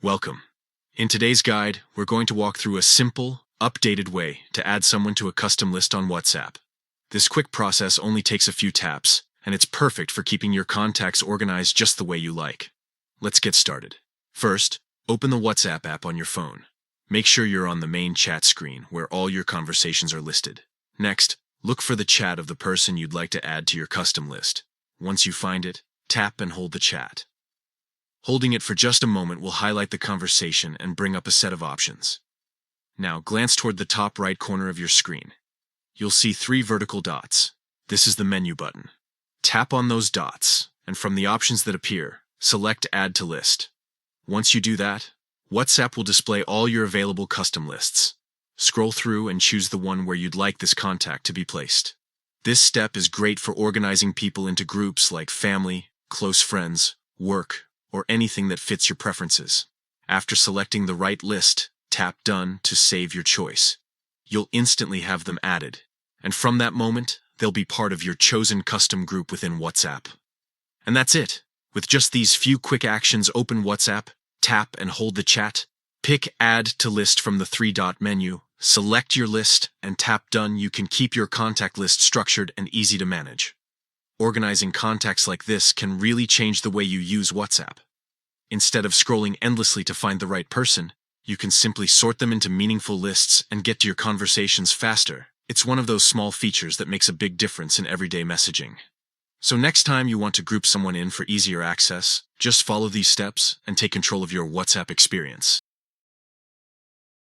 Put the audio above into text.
Welcome. In today's guide, we're going to walk through a simple, updated way to add someone to a custom list on WhatsApp. This quick process only takes a few taps, and it's perfect for keeping your contacts organized just the way you like. Let's get started. First, open the WhatsApp app on your phone. Make sure you're on the main chat screen where all your conversations are listed. Next, look for the chat of the person you'd like to add to your custom list. Once you find it, tap and hold the chat. Holding it for just a moment will highlight the conversation and bring up a set of options. Now glance toward the top right corner of your screen. You'll see 3 vertical dots. This is the menu button. Tap on those dots, and from the options that appear, select Add to List. Once you do that, WhatsApp will display all your available custom lists. Scroll through and choose the one where you'd like this contact to be placed. This step is great for organizing people into groups like family, close friends, work, or anything that fits your preferences. After selecting the right list, tap Done to save your choice. You'll instantly have them added, and from that moment, they'll be part of your chosen custom group within WhatsApp. And that's it. With just these few quick actions, open WhatsApp, tap and hold the chat, pick Add to List from the 3-dot menu, select your list, and tap Done. You can keep your contact list structured and easy to manage. Organizing contacts like this can really change the way you use WhatsApp. Instead of scrolling endlessly to find the right person, you can simply sort them into meaningful lists and get to your conversations faster. It's one of those small features that makes a big difference in everyday messaging. So next time you want to group someone in for easier access, just follow these steps and take control of your WhatsApp experience.